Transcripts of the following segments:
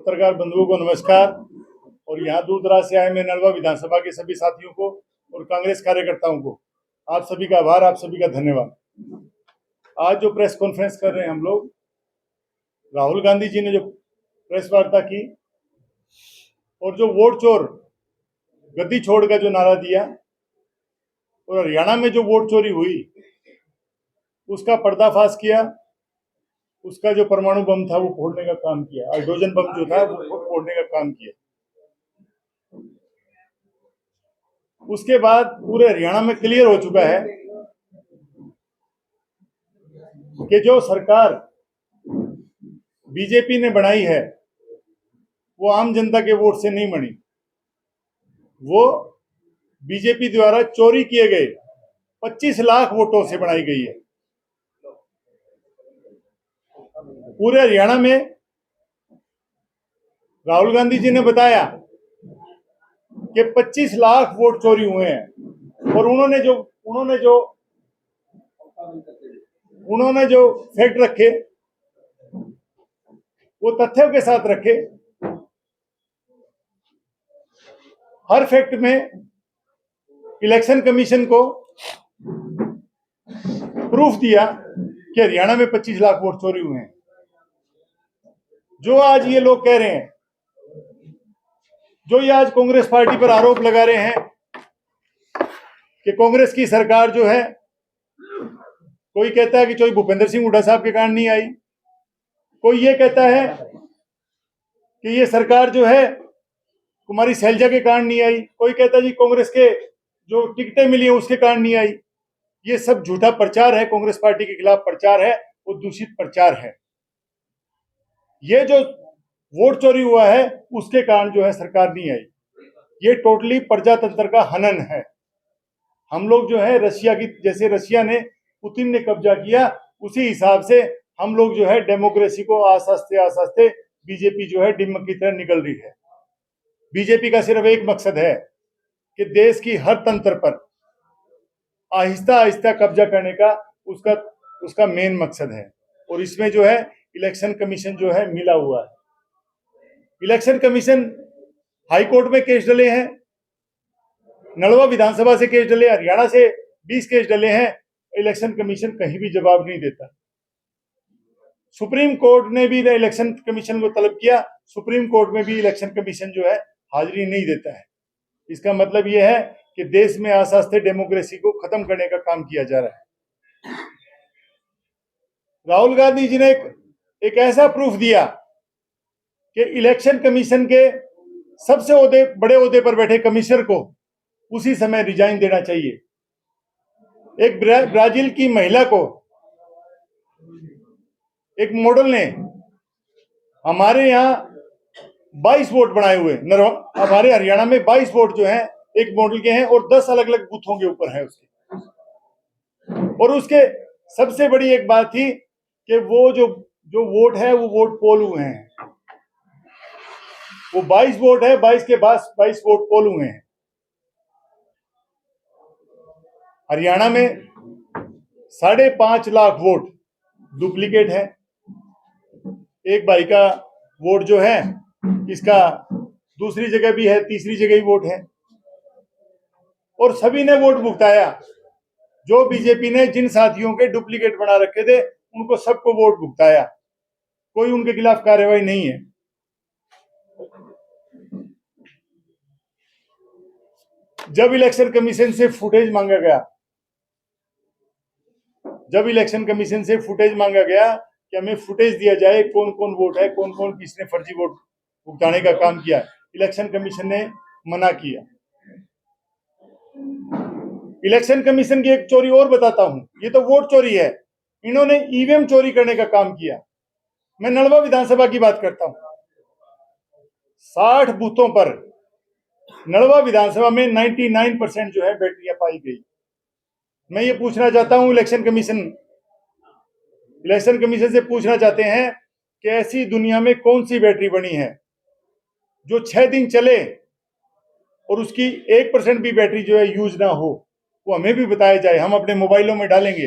पत्रकार बंधुओं को नमस्कार। और यहाँ दूर दराज से आए मेरे नलवा विधानसभा के सभी साथियों को और कांग्रेस कार्यकर्ताओं को आप सभी का आभार, आप सभी का धन्यवाद। आज जो प्रेस कॉन्फ्रेंस कर रहे हैं हम लोग, राहुल गांधी जी ने जो प्रेस वार्ता की और जो वोट चोर गद्दी छोड़ का जो नारा दिया और हरियाणा में जो वोट चोरी हुई उसका पर्दाफाश किया, उसका जो परमाणु बम था वो फोड़ने का काम किया, हाइड्रोजन बम जो था वो फोड़ने का काम किया। उसके बाद पूरे हरियाणा में क्लियर हो चुका है कि जो सरकार बीजेपी ने बनाई है वो आम जनता के वोट से नहीं बनी, वो बीजेपी द्वारा चोरी किए गए 25 लाख वोटों से बनाई गई है। पूरे हरियाणा में राहुल गांधी जी ने बताया कि 25 लाख वोट चोरी हुए हैं और उन्होंने जो फैक्ट रखे वो तथ्यों के साथ रखे। हर फैक्ट में इलेक्शन कमीशन को प्रूफ दिया कि हरियाणा में 25 लाख वोट चोरी हुए हैं। जो आज ये लोग कह रहे हैं, जो ये आज कांग्रेस पार्टी पर आरोप लगा रहे हैं कि कांग्रेस की सरकार जो है, कोई कहता है कि कोई भूपेंद्र सिंह हुड्डा साहब के कारण नहीं आई, कोई ये कहता है कि ये सरकार जो है कुमारी शैलजा के कारण नहीं आई, कोई कहता है जी कांग्रेस के जो टिकटें मिली है उसके कारण नहीं आई। ये सब झूठा प्रचार है, कांग्रेस पार्टी के खिलाफ प्रचार है, वो दूषित प्रचार है। ये जो वोट चोरी हुआ है उसके कारण जो है सरकार नहीं आई, ये टोटली प्रजातंत्र का हनन है। हम लोग जो है रशिया की, जैसे रशिया ने पुतिन ने कब्जा किया उसी हिसाब से हम लोग जो है डेमोक्रेसी को आस्ते आस्ते बीजेपी जो है डिमक की तरह निकल रही है। बीजेपी का सिर्फ एक मकसद है कि देश की हर तंत्र पर आहिस्ता आहिस्ता कब्जा करने का उसका मेन मकसद है। और इसमें जो है इलेक्शन कमीशन जो है मिला हुआ है। इलेक्शन कमीशन हाई कोर्ट में केस डले हैं, नलवा विधानसभा से केस डले, हरियाणा से 20 केस डले हैं, इलेक्शन कमीशन कहीं भी जवाब नहीं देता। सुप्रीम कोर्ट ने भी इलेक्शन कमीशन को तलब किया, सुप्रीम कोर्ट में भी इलेक्शन कमीशन जो है हाजिरी नहीं देता है। इसका मतलब यह है कि देश में आस्ते डेमोक्रेसी को खत्म करने का काम किया जा रहा है। राहुल गांधी जी ने एक ऐसा प्रूफ दिया कि इलेक्शन कमीशन के सबसे बड़े ओहदे पर बैठे कमिश्नर को उसी समय रिजाइन देना चाहिए। एक ब्राजील की महिला को एक मॉडल ने हमारे यहाँ 22 वोट बनाए हुए, हमारे हरियाणा में 22 वोट जो हैं एक मॉडल के हैं और 10 अलग अलग बूथों के ऊपर है उसके। और उसके सबसे बड़ी एक बात थी कि वो जो वोट है वो वोट पोल हुए हैं, वो 22 वोट है, 22 के बाद 22 वोट पोल हुए हैं। हरियाणा में 5.5 लाख वोट डुप्लीकेट है। एक भाई का वोट जो है इसका दूसरी जगह भी है, तीसरी जगह ही वोट है और सभी ने वोट भुगताया। जो बीजेपी ने जिन साथियों के डुप्लीकेट बना रखे थे उनको सबको वोट भुगताया, कोई उनके खिलाफ कार्रवाई नहीं है। जब इलेक्शन कमीशन से फुटेज मांगा गया कि हमें फुटेज दिया जाए, कौन कौन वोट है, कौन कौन किसने फर्जी वोट भुगताने का काम किया, इलेक्शन कमीशन ने मना किया। इलेक्शन कमीशन की एक चोरी और बताता हूं, ये तो वोट चोरी है, इन्होंने ईवीएम चोरी करने का काम किया। मैं नलवा विधानसभा की बात करता हूं, 60 बूथों पर नलवा विधानसभा में 99% जो है बैटरियां पाई गई। मैं ये पूछना चाहता हूं इलेक्शन कमीशन से पूछना चाहते हैं कि ऐसी दुनिया में कौन सी बैटरी बनी है जो 6 दिन चले और उसकी 1% भी बैटरी जो है यूज ना हो। वो हमें भी बताया जाए, हम अपने मोबाइलों में डालेंगे,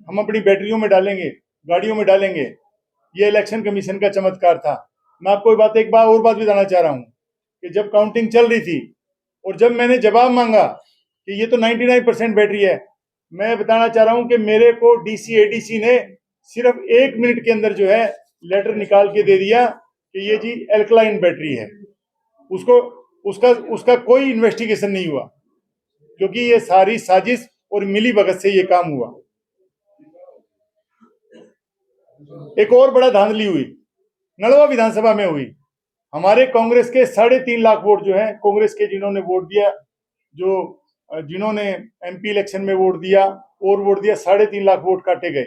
हम अपनी बैटरियों में डालेंगे, गाड़ियों में डालेंगे। ये इलेक्शन कमीशन का चमत्कार था। मैं आपको एक बार और बात बताना चाह रहा हूं कि जब काउंटिंग चल रही थी और जब मैंने जवाब मांगा कि ये तो 99% बैटरी है, मैं बताना चाह रहा हूं कि मेरे को डीसी एडीसी ने सिर्फ 1 मिनट के अंदर जो है लेटर निकाल के दे दिया कि ये जी एल्कलाइन बैटरी है। उसको उसका उसका कोई इन्वेस्टिगेशन नहीं हुआ, क्योंकि ये सारी साजिश और मिली भगत से ये काम हुआ। एक और बड़ा धांधली हुई, नलवा विधानसभा में हुई। हमारे कांग्रेस के 3.5 लाख वोट जो है, कांग्रेस के जिन्होंने वोट दिया, जिन्होंने एमपी इलेक्शन में वोट दिया और वोट दिया, 3.5 लाख वोट काटे गए।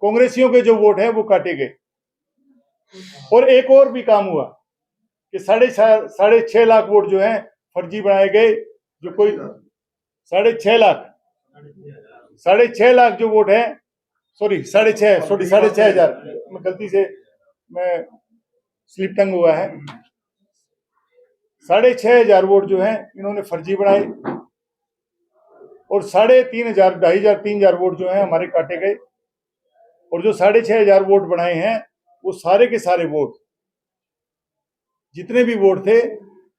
कांग्रेसियों के जो वोट है वो काटे गए। और एक और भी काम हुआ कि 6.5 लाख वोट जो है फर्जी बनाए गए। जो कोई 6.5 लाख जो वोट है, सॉरी 6.5 हजार, मैं गलती से स्लिप टंग हुआ है। 6.5 हजार वोट जो है इन्होंने फर्जी बनाए और 3,500 2,500 वोट जो है हमारे काटे गए। और जो 6,500 वोट बनाए हैं वो सारे के सारे वोट, जितने भी वोट थे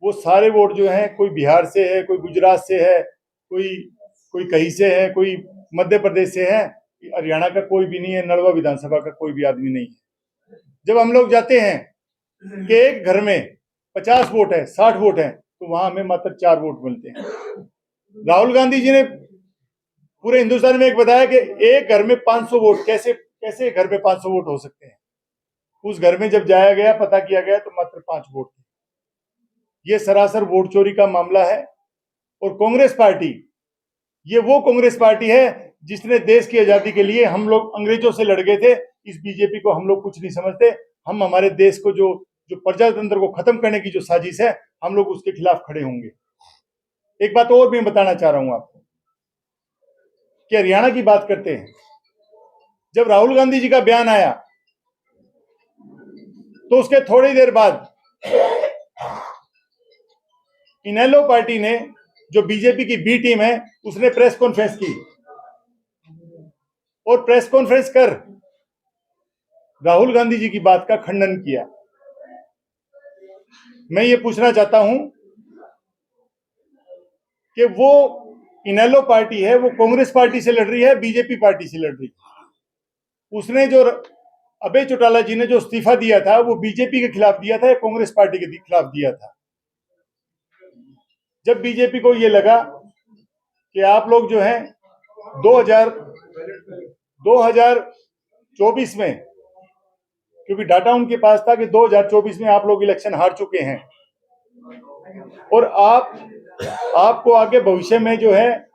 वो सारे वोट जो हैं, कोई बिहार से है, कोई गुजरात से है, कोई कहीं से है, कोई मध्य प्रदेश से है, हरियाणा का कोई भी नहीं है, नलवा विधानसभा का कोई भी आदमी नहीं है। जब हम लोग जाते हैं कि एक घर में 50 वोट है, 60 वोट है, तो वहां हमें मात्र 4 वोट मिलते हैं। राहुल गांधी जी ने पूरे हिंदुस्तान में एक बताया कि एक घर में 500 वोट, कैसे घर में 500 वोट हो सकते हैं। उस घर में जब जाया गया, पता किया गया, तो मात्र 5 वोट थे। ये सरासर वोट चोरी का मामला है। और कांग्रेस पार्टी, ये वो कांग्रेस पार्टी है जिसने देश की आजादी के लिए, हम लोग अंग्रेजों से लड़ गए थे। इस बीजेपी को हम लोग कुछ नहीं समझते। हम हमारे देश को जो प्रजातंत्र को खत्म करने की जो साजिश है, हम लोग उसके खिलाफ खड़े होंगे। एक बात और भी बताना चाह रहा हूं आपको कि हरियाणा की बात करते हैं। जब राहुल गांधी जी का बयान आया तो उसके थोड़ी देर बाद इनेलो पार्टी ने, जो बीजेपी की बी टीम है, उसने प्रेस कॉन्फ्रेंस की और प्रेस कॉन्फ्रेंस कर राहुल गांधी जी की बात का खंडन किया। मैं ये पूछना चाहता हूं कि वो इनेलो पार्टी है, वो कांग्रेस पार्टी से लड़ रही है, बीजेपी पार्टी से लड़ रही है। उसने जो अभय चौटाला जी ने जो इस्तीफा दिया था, वो बीजेपी के खिलाफ दिया था या कांग्रेस पार्टी के खिलाफ दिया था? जब बीजेपी को ये लगा कि आप लोग जो है 2024 में, क्योंकि डाटा उनके पास था कि 2024 में आप लोग इलेक्शन हार चुके हैं और आपको आगे भविष्य में जो है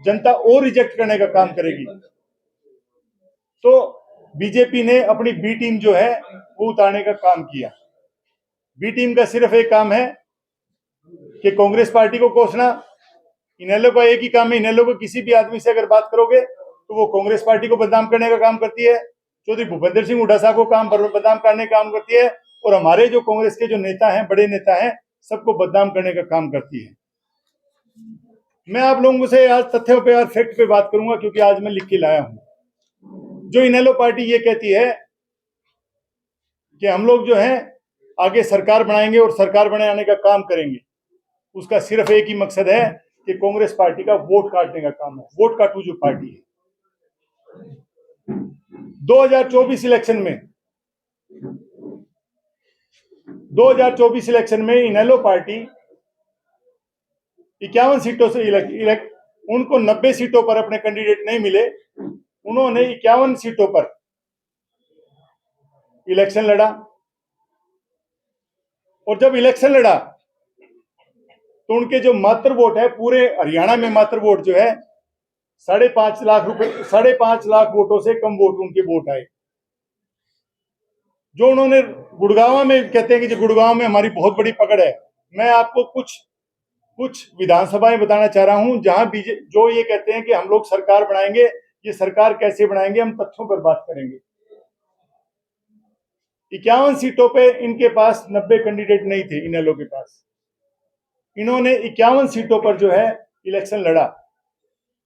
जनता और रिजेक्ट करने का काम करेगी, तो बीजेपी ने अपनी बी टीम जो है वो उतारने का काम किया। बी टीम का सिर्फ एक काम है कि कांग्रेस पार्टी को कोसना। इनेलो का एक ही काम है, इनेलो को किसी भी आदमी से अगर बात करोगे तो वो कांग्रेस पार्टी को बदनाम करने का काम करती है, चौधरी भूपेंद्र सिंह हुड्डा साहब को बदनाम करने का काम करती है, और हमारे जो कांग्रेस के जो नेता हैं, बड़े नेता हैं, सबको बदनाम करने का काम करती है। मैं आप लोगों से आज तथ्यों पे और फैक्ट पे बात करूंगा, क्योंकि आज मैं लिख के लाया हूं। जो इनेलो पार्टी ये कहती है कि हम लोग जो है आगे सरकार बनाएंगे और सरकार बनाने का काम करेंगे, उसका सिर्फ एक ही मकसद है कि कांग्रेस पार्टी का वोट काटने का काम है। वोट काटू जो पार्टी है। 2024 इलेक्शन में इनेलो पार्टी 51 सीटों से उनको 90 सीटों पर अपने कैंडिडेट नहीं मिले, उन्होंने 51 सीटों पर इलेक्शन लड़ा। और जब इलेक्शन लड़ा तो उनके जो मात्र वोट है, पूरे हरियाणा में मात्र वोट जो है 5.5 लाख वोटों से कम वोट उनके वोट आए। जो उन्होंने गुड़गांव में कहते हैं कि जो गुड़गांव में हमारी बहुत बड़ी पकड़ है, मैं आपको कुछ विधानसभाएं बताना चाह रहा हूं जहां जो ये कहते हैं कि हम लोग सरकार बनाएंगे। ये सरकार कैसे बनाएंगे, हम तथ्यों पर बात करेंगे। 51 सीटों पे इनके पास 90 कैंडिडेट नहीं थे इनेलो के पास। इन्होंने 51 सीटों पर जो है इलेक्शन लड़ा।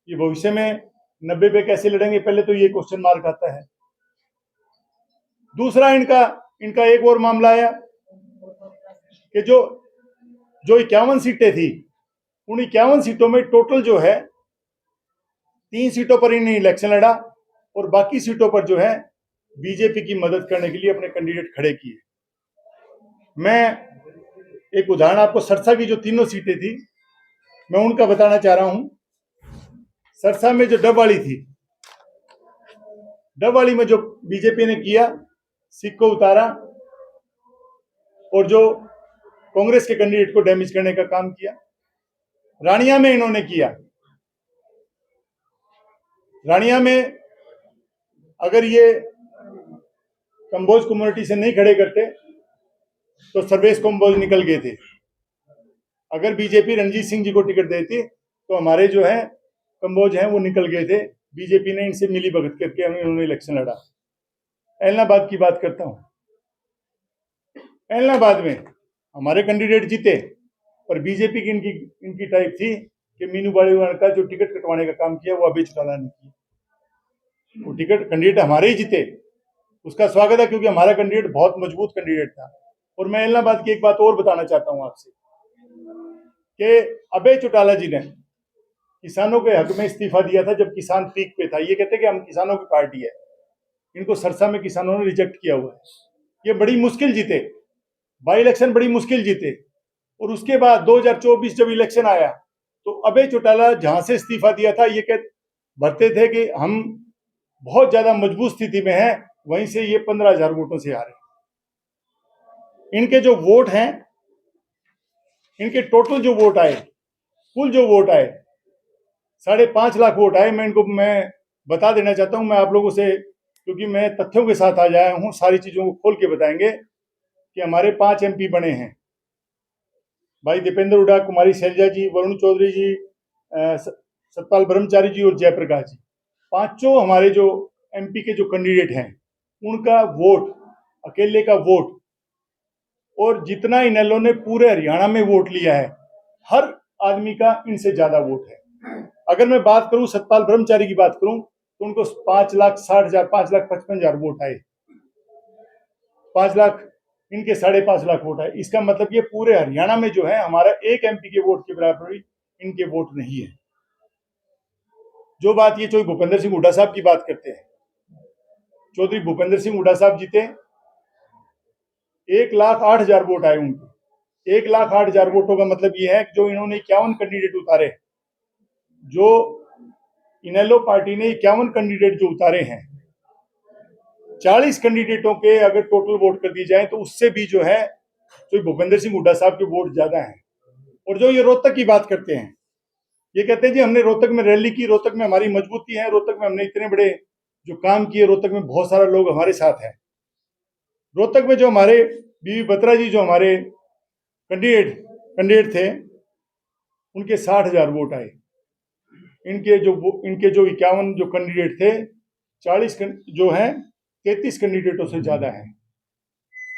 ये भविष्य में 90 पे कैसे लड़ेंगे, पहले तो ये क्वेश्चन मार्क आता है। दूसरा, इनका इनका एक और मामला आया कि जो जो 51 सीटें थी, उन 51 सीटों में टोटल जो है 3 सीटों पर इन्हें इलेक्शन लड़ा और बाकी सीटों पर जो है बीजेपी की मदद करने के लिए अपने कैंडिडेट खड़े किए। मैं एक उदाहरण आपको सरसा की जो तीनों सीटें थी मैं उनका बताना चाह रहा हूं। सरसा में जो डबवाली थी, डबवाली में जो बीजेपी ने किया, सिख को उतारा और जो कांग्रेस के कैंडिडेट को डैमेज करने का काम किया। रानिया में इन्होंने किया। रानिया में अगर ये कंबोज कम्युनिटी से नहीं खड़े करते तो सर्वेश कंबोज निकल गए थे। अगर बीजेपी रणजीत सिंह जी को टिकट देती तो हमारे जो है कंबोज हैं वो निकल गए थे। बीजेपी ने इनसे मिली भगत करके उन्होंने इलेक्शन लड़ा। एलनाबाद की बात करता हूं। एलनाबाद में हमारे कैंडिडेट जीते पर बीजेपी की इनकी टाइप थी कि मीनू बाड़ीवाल का जो टिकट कटवाने का काम किया वो अभी चौटाला ने किया। वो टिकट कैंडिडेट हमारे ही जीते, उसका स्वागत है क्योंकि हमारा कैंडिडेट बहुत मजबूत कैंडिडेट था। और मैं एलनाबाद की एक बात और बताना चाहता हूं आपसे कि अभय चौटाला जी ने किसानों के हक में इस्तीफा दिया था जब किसान पीक पे था। ये कहते कि हम किसानों की पार्टी है। इनको सरसा में किसानों ने रिजेक्ट किया हुआ है। ये बड़ी मुश्किल जीते, बाई इलेक्शन बड़ी मुश्किल जीते। और उसके बाद 2024 जब इलेक्शन आया तो अभय चौटाला जहां से इस्तीफा दिया था ये कह भरते थे कि हम बहुत ज्यादा मजबूत स्थिति में हैं, वहीं से ये 15,000 वोटों से हारे। इनके जो वोट हैं, इनके टोटल जो वोट आए, कुल जो वोट आए 5.5 लाख वोट आए। मैं बता देना चाहता हूं मैं आप लोगों से, क्योंकि मैं तथ्यों के साथ आज आया हूं, सारी चीजों को खोल के बताएंगे कि हमारे 5 MP बने हैं। भाई दीपेंद्र हुड्डा, कुमारी शैलजा जी, वरुण चौधरी जी, सतपाल ब्रह्मचारी जी और जयप्रकाश जी, पांचों हमारे जो MP के जो कैंडिडेट हैं उनका वोट, अकेले का वोट, और जितना इनेलो ने पूरे हरियाणा में वोट लिया है हर आदमी का इनसे ज्यादा वोट है। अगर मैं बात करूं सतपाल ब्रह्मचारी की बात करूं तो उनको 5,60,000 5,55,000 वोट आए। 5 लाख इनके 5.5 लाख वोट आए। इसका मतलब ये पूरे हरियाणा में जो है हमारा एक MP के वोट के बराबर इनके वोट नहीं है। जो बात ये चौधरी भूपेंद्र सिंह हुड्डा साहब की बात करते हैं, चौधरी भूपेंद्र सिंह हुड्डा साहब जीते, 1,08,000 वोट आए उनके। 1,08,000 वोटों का मतलब ये है कि जो इन्होंने 51 कैंडिडेट उतारे, जो इनेलो पार्टी ने 51 कैंडिडेट जो उतारे हैं, 40 कैंडिडेटों के अगर टोटल वोट कर दिए जाए तो उससे भी जो है तो भूपेंद्र सिंह हुड्डा साहब के वोट ज्यादा हैं। और जो ये रोहतक की बात करते हैं, ये कहते हैं जी हमने रोहतक में रैली की, रोहतक में हमारी मजबूती है, रोहतक में हमने इतने बड़े जो काम किए, रोहतक में बहुत सारे लोग हमारे साथ हैं। रोहतक में जो हमारे बीवी बत्रा जी जो हमारे कैंडिडेट थे उनके 60,000 वोट आए। इनके जो 51 जो कैंडिडेट थे, 40 जो हैं 33 कैंडिडेटों से ज्यादा है।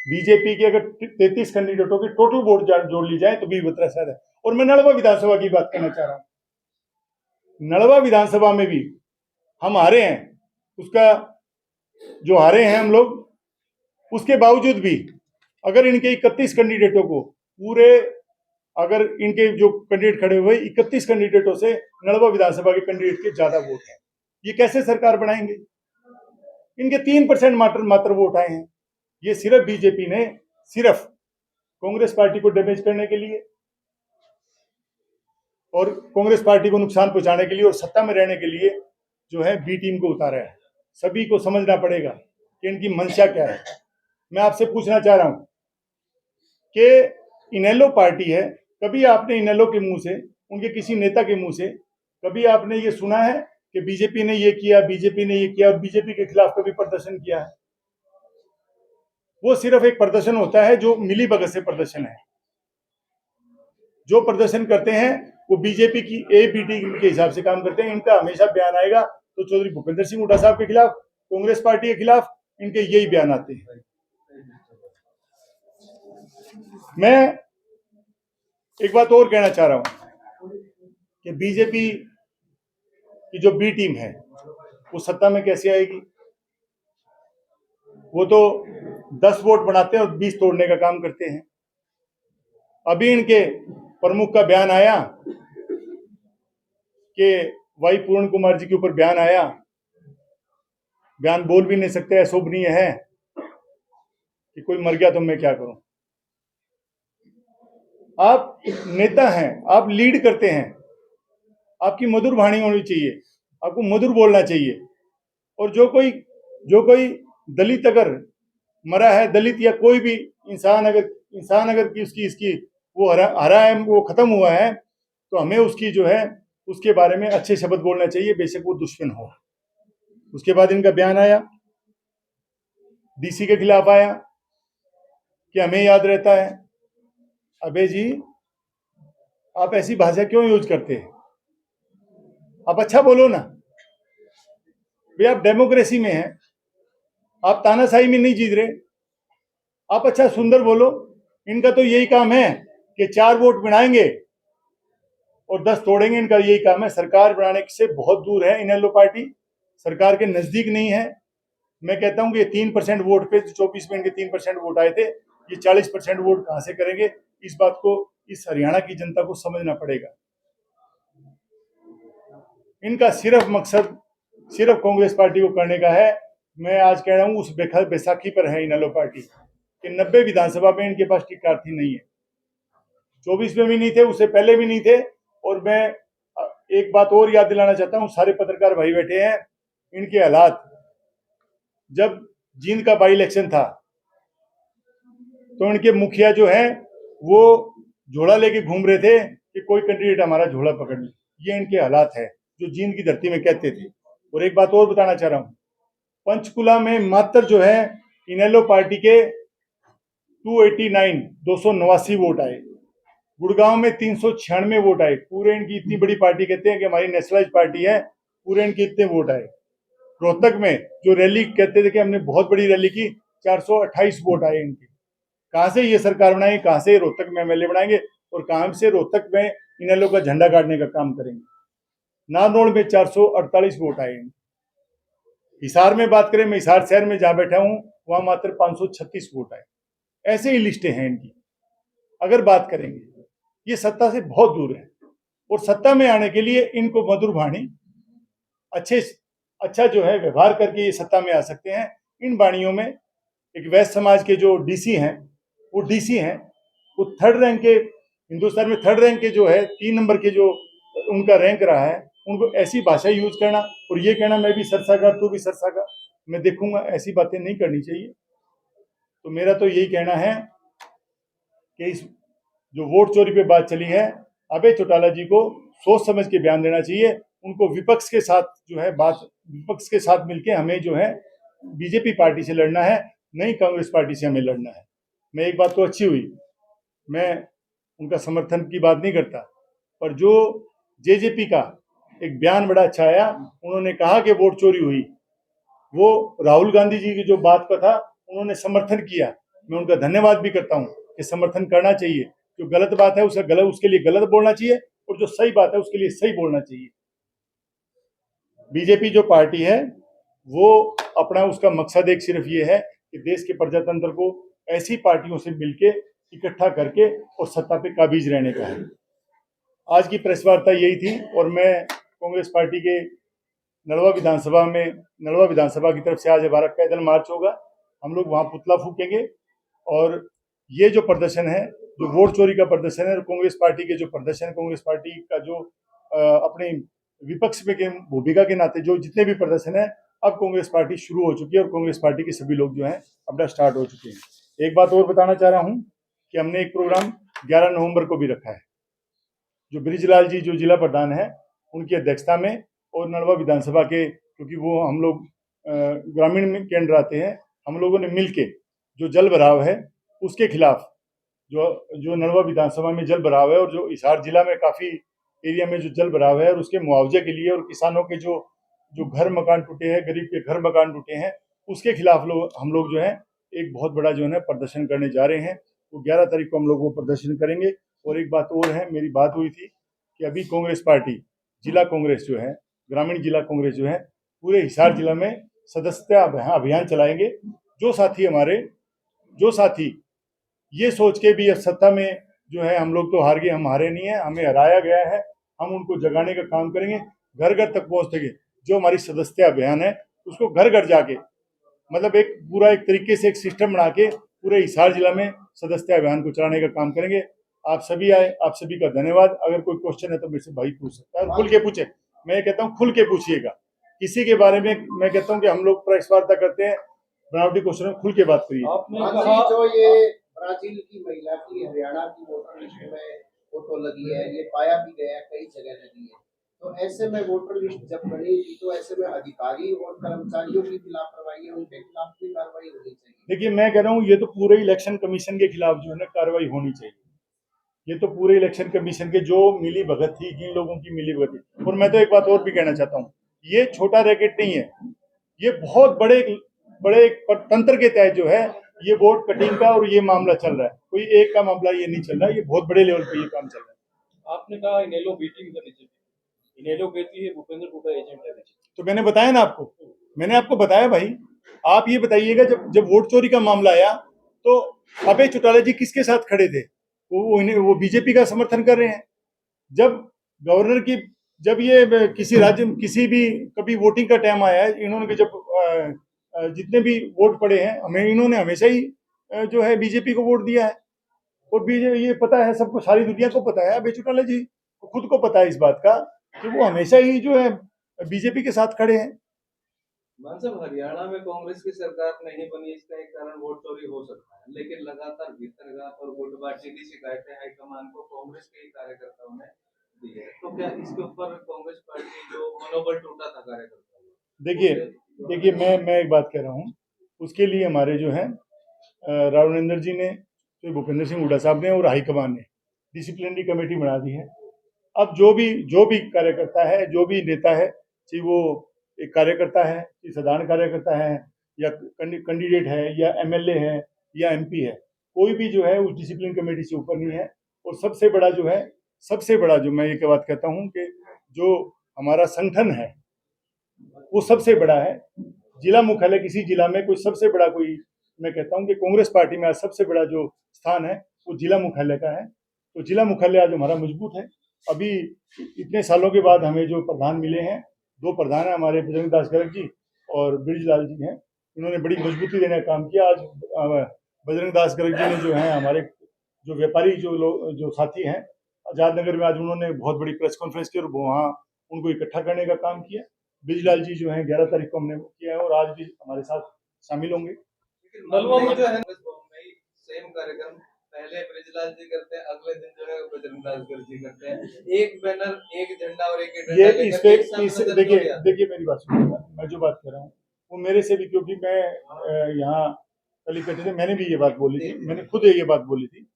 बीजेपी के अगर 33 कैंडिडेटों के टोटल वोट जोड़ ली जाए तो बीवी बत्रा शायद है। और मैं नड़वा विधानसभा की बात करना चाह रहा हूं। नड़वा विधानसभा में भी हम हारे हैं, उसका जो हारे हैं हम लोग, उसके बावजूद भी अगर इनके 31 कैंडिडेटों को पूरे, अगर इनके जो कैंडिडेट खड़े हुए 31 कैंडिडेटों से नड़वा विधानसभा के कैंडिडेट के ज्यादा वोट हैं, ये कैसे सरकार बनाएंगे? इनके 3% मात्र वोट आए हैं। ये सिर्फ बीजेपी ने सिर्फ कांग्रेस पार्टी को डैमेज करने के लिए और कांग्रेस पार्टी को नुकसान पहुंचाने के लिए और सत्ता में रहने के लिए जो है बी टीम को उतारा है। सभी को समझना पड़ेगा कि इनकी मंशा क्या है। मैं आपसे पूछना चाह रहा हूं कि इनेलो पार्टी है, कभी आपने इनेलो के मुंह से, उनके किसी नेता के मुंह से कभी आपने ये सुना है कि बीजेपी ने ये किया, बीजेपी ने ये किया और बीजेपी के खिलाफ कभी प्रदर्शन किया है? वो सिर्फ एक प्रदर्शन होता है जो मिली भगत से प्रदर्शन है। जो प्रदर्शन करते हैं वो बीजेपी की ABT के हिसाब से काम करते हैं। इनका हमेशा बयान आएगा तो चौधरी भूपेंद्र सिंह हुड्डा साहब के खिलाफ, कांग्रेस पार्टी के खिलाफ, इनके यही बयान आते हैं। मैं एक बात और कहना चाह रहा हूं कि बीजेपी की जो बी टीम है वो सत्ता में कैसे आएगी? वो तो 10 वोट बनाते हैं और 20 तोड़ने का काम करते हैं। अभी इनके प्रमुख का बयान आया कि वाई पूर्ण कुमार जी के ऊपर बयान आया, बयान बोल भी नहीं सकते, अशोभनीय है कि कोई मर गया तो मैं क्या करूं। आप नेता हैं, आप लीड करते हैं, आपकी मधुर वाणी होनी चाहिए, आपको मधुर बोलना चाहिए। और जो कोई दलित अगर मरा है, दलित या कोई भी इंसान अगर की उसकी इसकी वो हरा है, वो खत्म हुआ है, तो हमें उसकी जो है उसके बारे में अच्छे शब्द बोलना चाहिए, बेशक वो दुश्मन हो। उसके बाद इनका बयान आया, डीसी के खिलाफ आया कि हमें याद रहता है। अबे जी, आप ऐसी भाषा क्यों यूज करते हैं? आप अच्छा बोलो ना भाई, आप डेमोक्रेसी में हैं, आप तानाशाही में नहीं जीत रहे, आप अच्छा सुंदर बोलो। इनका तो यही काम है कि 4 वोट बनाएंगे और 10 तोड़ेंगे, इनका यही काम है। सरकार बनाने से बहुत दूर है इनेलो पार्टी, सरकार के नजदीक नहीं है। मैं कहता हूं कि 3% वोट पे 24 में इनके 3% वोट आए थे, ये 40% वोट कहां से करेंगे? इस बात को इस हरियाणा की जनता को समझना पड़ेगा। इनका सिर्फ मकसद सिर्फ कांग्रेस पार्टी को करने का है। मैं आज कह रहा हूं उस बैसाखी पर है इनेलो पार्टी कि 90 विधानसभा में इनके पास टिकट प्रार्थी नहीं है, 24 में भी नहीं थे, उससे पहले भी नहीं थे। और मैं एक बात और याद दिलाना चाहता हूं, सारे पत्रकार भाई बैठे हैं, इनके हालात, जब जींद का बाई इलेक्शन था तो इनके मुखिया जो है वो झोला लेके घूम रहे थे कि कोई कैंडिडेट हमारा झोला पकड़ ले। ये इनके हालात है जो जींद की धरती में कहते थे। और एक बात और बताना चाह रहा हूं, पंचकुला में मात्र जो है इनेलो पार्टी के 289 वोट आए, गुड़गांव में 396 वोट आए। पूरे इनकी इतनी बड़ी पार्टी कहते हैं कि हमारी नेशनलाइज पार्टी है, पूरे इनके इतने वोट आए। रोहतक में जो रैली कहते थे कि हमने बहुत बड़ी रैली की, 428 वोट आए इनके। कहां से ये सरकार बनाएंगे, कहां से रोहतक में एमएलए बनाएंगे और कहां से रोहतक में इनेलो का झंडा गाड़ने का काम करेंगे? नारनौल में 448 वोट आए। हिसार में बात करें, मैं हिसार शहर में जहां बैठा हूं, वहां मात्र 536 वोट आए। ऐसे ही लिस्टें हैं इनकी। अगर बात करेंगे, ये सत्ता से बहुत दूर है और सत्ता में आने के लिए इनको मधुर वाणी, अच्छा जो है व्यवहार करके ये सत्ता में आ सकते हैं। इन वाणियों में एक वैश्य समाज के जो डीसी हैं, वो डीसी हैं, वो 3rd रैंक के, हिंदुस्तान में 3rd रैंक के जो है, 3 नंबर के जो उनका रैंक रहा है, उनको ऐसी भाषा यूज करना और ये कहना मैं भी सरसागा तू भी सरसागा, मैं देखूंगा, ऐसी बातें नहीं करनी चाहिए। तो मेरा तो यही कहना है कि इस जो वोट चोरी पे बात चली है, अभय चौटाला जी को सोच समझ के बयान देना चाहिए। उनको विपक्ष के साथ जो है विपक्ष के साथ मिलके हमें जो है बीजेपी पार्टी से लड़ना है, नहीं कांग्रेस पार्टी से हमें लड़ना है। मैं एक बात तो अच्छी हुई, मैं उनका समर्थन की बात नहीं करता, पर जो जेजेपी का एक बयान बड़ा अच्छा आया, उन्होंने कहा कि वोट चोरी हुई, वो राहुल गांधी जी की जो बात का था उन्होंने समर्थन किया। मैं उनका धन्यवाद भी करता हूं कि समर्थन करना चाहिए। जो गलत बात है उसके लिए गलत बोलना चाहिए और जो सही बात है उसके लिए सही बोलना चाहिए। बीजेपी जो पार्टी है वो अपना उसका मकसद एक सिर्फ ये है कि देश के प्रजातंत्र को ऐसी पार्टियों से मिलके इकट्ठा करके और सत्ता पे काबिज रहने का है। आज की प्रेस वार्ता यही थी और मैं कांग्रेस पार्टी के नलवा विधानसभा की तरफ से आज हमारा पैदल मार्च होगा। हम लोग वहां पुतला फूकेंगे और ये जो प्रदर्शन है, जो वोट चोरी का प्रदर्शन है, कांग्रेस पार्टी के जो प्रदर्शन, कांग्रेस पार्टी का जो अपने विपक्ष में के भूमिका के नाते जो जितने भी प्रदर्शन है, अब कांग्रेस पार्टी शुरू हो चुकी है और कांग्रेस पार्टी के सभी लोग जो है अपना स्टार्ट हो चुके हैं। एक बात और बताना चाह रहा हूं कि हमने एक प्रोग्राम 11 नवंबर को भी रखा है, जो ब्रिजलाल जी जो जिला प्रधान है उनकी अध्यक्षता में, और नलवा विधानसभा के, क्योंकि वो हम लोग ग्रामीण में केंद्र आते हैं, हम लोगों ने मिलके जो जल भराव है उसके खिलाफ, जो नलवा विधानसभा में जल भराव है और जो हिसार जिला में काफी एरिया में जो जल भराव है और उसके मुआवजे के लिए और किसानों के जो घर मकान टूटे हैं, गरीब के घर मकान टूटे हैं, उसके खिलाफ हम लोग जो है एक बहुत बड़ा जो है प्रदर्शन करने जा रहे हैं। तो 11 तारीख को हम लोग वो प्रदर्शन करेंगे। और एक बात और है, मेरी बात हुई थी कि अभी कांग्रेस पार्टी जिला कांग्रेस जो है, ग्रामीण जिला कांग्रेस जो है, पूरे हिसार जिला में सदस्यता अभियान चलाएंगे जो साथी ये सोच के भी सत्ता में जो है हम लोग तो हार गए, हम हारे नहीं है, हमें हराया गया है, हम उनको जगाने का काम करेंगे, घर घर तक पहुंचेंगे। जो हमारी सदस्यता अभियान है उसको घर घर जाके मतलब एक पूरा एक तरीके से एक सिस्टम बना के पूरे हिसार जिला में सदस्यता अभियान को चलाने का काम करेंगे। आप सभी आए, आप सभी का धन्यवाद। अगर कोई क्वेश्चन है तो मेरे से भाई पूछ सकता है, खुल के पूछे। मैं कहता हूँ खुल के पूछिएगा, किसी के बारे में मैं कहता हूँ कि हम लोग प्रेस वार्ता करते हैं, बनावटी क्वेश्चन में खुल के बात करिए। आपने कहा जो ये ब्राजील की महिला की हरियाणा की वोटर लिस्ट में फोटो लगी है, ये पाया भी गया कई जगह लगी है, तो ऐसे में वोटर लिस्ट जब बनी थी तो ऐसे में अधिकारी और कर्मचारियों की भी लापरवाही है, उनके खिलाफ भी कार्रवाई होनी चाहिए। देखिए मैं कह रहा हूँ ये तो पूरे इलेक्शन कमीशन के खिलाफ जो है ना कार्रवाई होनी चाहिए। ये तो पूरे इलेक्शन कमीशन के जो मिली भगत थी, जिन लोगों की मिली भगत थी। और मैं तो एक बात और भी कहना चाहता हूँ, ये छोटा रैकेट नहीं है, ये बहुत बड़े बड़े तंत्र के तहत जो है ये वोट कटिंग का और ये मामला चल रहा है। कोई एक का मामला ये नहीं चल रहा है, ये बहुत बड़े लेवल पे ये काम चल रहा है। आपने कहा इनेलो बीटिंग द बीजेपी, इनेलो कहती है भूपेंद्र हुड्डा एजेंट है बीजेपी। तो मैंने बताया ना आपको, मैंने आपको बताया भाई। आप ये बताइएगा जब जब वोट चोरी का मामला आया तो अभय चौटाला जी किसके साथ खड़े थे? वो बीजेपी का समर्थन कर रहे हैं। जब गवर्नर की जब ये किसी राज्य किसी भी कभी वोटिंग का टाइम आया है, इन्होंने जब जितने भी वोट पड़े हैं हमें, इन्होंने हमेशा ही जो है बीजेपी को वोट दिया है। और बीजेपी ये पता है सबको, सारी दुनिया को पता है, अभय चौटाला जी खुद को पता है इस बात का कि वो हमेशा ही जो है बीजेपी के साथ खड़े हैं। मान साहब, हरियाणा में कांग्रेस की सरकार नहीं बनी, इसका एक कारण वोट चोरी हो सकता है, लेकिन लगातार भीतरघात और गुटबाजी की शिकायतें हाईकमान को कांग्रेस के ही कार्यकर्ताओं ने दी है। तो क्या इसके ऊपर कांग्रेस पार्टी जो मनोबल टूटा था कार्यकर्ताओं? देखिए मैं एक बात कह रहा हूँ, उसके लिए हमारे जो है रावनेंद्र जी ने, तो भूपेंद्र सिंह हुड्डा साहब ने और हाईकमान ने डिसिप्लिनरी कमेटी बना दी है। अब जो भी कार्यकर्ता है, जो भी नेता है, चाहे वो एक कार्यकर्ता है, चाहे साधारण कार्यकर्ता है, या कैंडिडेट है, या एमएलए है, या एमपी है, कोई भी जो है उस डिसिप्लिन कमेटी से ऊपर नहीं है। और सबसे बड़ा जो मैं ये बात कहता हूँ कि जो हमारा संगठन है वो सबसे बड़ा है। जिला मुख्यालय किसी जिला में कोई सबसे बड़ा कोई, मैं कहता हूँ कि कांग्रेस पार्टी में आज सबसे बड़ा जो स्थान है वो जिला मुख्यालय का है। तो जिला मुख्यालय आज हमारा मजबूत है। अभी इतने सालों के बाद हमें जो प्रधान मिले हैं, 2 प्रधान है हमारे, बजरंग दास गर्ग जी और बृजलाल जी हैं, इन्होंने बड़ी मजबूती देने का काम किया। आज बजरंग दास गर्ग जी ने जो है हमारे जो व्यापारी जो साथी हैं आजाद नगर में, आज उन्होंने बहुत बड़ी प्रेस कॉन्फ्रेंस की और वहाँ उनको इकट्ठा करने का काम किया। बृजलाल जी जो है 11 तारीख को हमने किया है और आज भी हमारे साथ शामिल होंगे। नलवा में जो है सेम कार्यक्रम पहले बृजलाल जी करते हैं, अगले दिन जो है बजरंग दास गर्ग जी करते हैं, एक बैनर, एक झंडा और एक ये देखिए मेरी बात सुनिएगा, मैं जो बात कर रहा हूँ वो मेरे से भी, क्योंकि मैं यहाँ कल इकट्ठे थे, मैंने भी ये बात बोली थी, मैंने खुद ये बात बोली थी,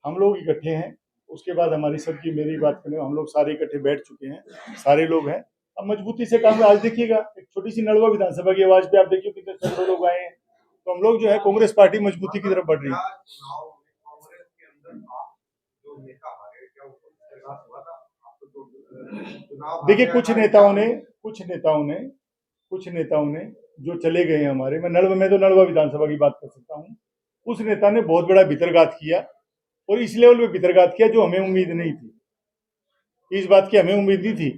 हम लोग इकट्ठे हैं। उसके बाद हमारी सबकी मेरी बात करें, हम लोग सारे इकट्ठे बैठ चुके हैं, सारे लोग हैं, अब मजबूती से काम। आज देखिएगा एक छोटी सी नलवा विधानसभा की आवाज पे आप देखिए कितने सैकड़ों लोग आए हैं। तो हम लोग जो है कांग्रेस पार्टी मजबूती की तरफ बढ़ रही है। देखिए कुछ नेताओं ने जो चले गए हैं हमारे, मैं तो नलवा विधानसभा की बात कर सकता हूँ, उस नेता ने बहुत बड़ा भितरघात किया और इस लेवल पे भितरघात किया जो हमें उम्मीद नहीं थी। इस बात की हमें उम्मीद नहीं थी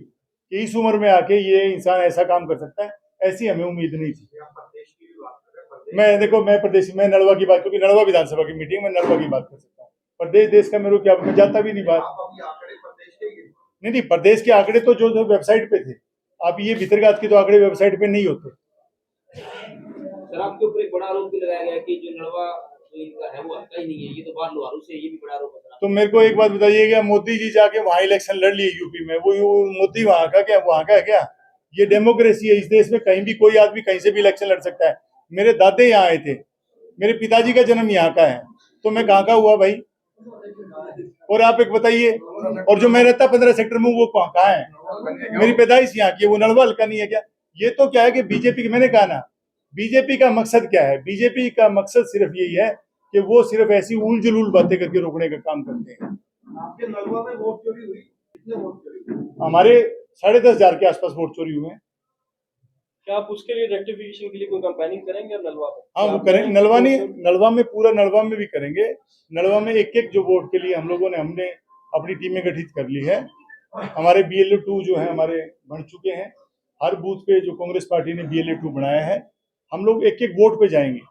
कि इस उम्र में आके ये इंसान ऐसा काम कर सकता है, ऐसी हमें उम्मीद नहीं थी। मैं नलवा की बात, क्योंकि नलवा विधानसभा की मीटिंग में नलवा की बात कर सकता हूँ। प्रदेश देश का मेरे को क्या, मैं जाता भी नहीं बात। नहीं, प्रदेश के आंकड़े तो जो वेबसाइट पे थे, आप ये भीतरघात के तो आंकड़े वेबसाइट पे नहीं होते। सर आपके ऊपर एक बड़ा आरोप भी लगाया गया कि जो नलवा जो इनका है वो हल्का ही नहीं है, ये तो बाहर लोहारू से, ये भी बड़ा आरोप है। तो मेरे को एक बात बताइएगा, मोदी जी जाके वहां इलेक्शन लड़ लिए यूपी में, वो मोदी वहां का है क्या? ये डेमोक्रेसी है इस देश में, कहीं भी कोई आदमी कहीं से भी इलेक्शन लड़ सकता है। मेरे दादे यहाँ आए थे, मेरे पिताजी का जन्म यहाँ का है, तो मैं कहाँ का हुआ भाई? और आप एक बताइए, और जो मैं रहता 15 सेक्टर में, वो कहाँ है? मेरी पैदाइश यहाँ की है, वो नलवा हल्का नहीं है क्या? ये तो क्या है कि बीजेपी, मैंने कहा ना, बीजेपी का मकसद क्या है? बीजेपी का मकसद सिर्फ यही है कि वो सिर्फ ऐसी उल जुलूल बातें करके रोकने का काम करते हैं। आपके नलवा में वोट चोरी हुई, कितने वोट चोरी हुई? हमारे 10,500 के आसपास वोट चोरी हुए हैं। क्या आप उसके लिए रेक्टिफिकेशन के लिए कोई कैंपेनिंग करेंगे और नलवा में? हाँ, वो करेंगे। नलवा में पूरा नलवा में भी करेंगे। नलवा में एक जो वोट के लिए हमने अपनी टीमें गठित कर ली है। हमारे BLO 2 जो है हमारे बन चुके हैं। हर बूथ पे जो कांग्रेस पार्टी ने BLO 2 बनाया है, हम लोग एक वोट पे जाएंगे।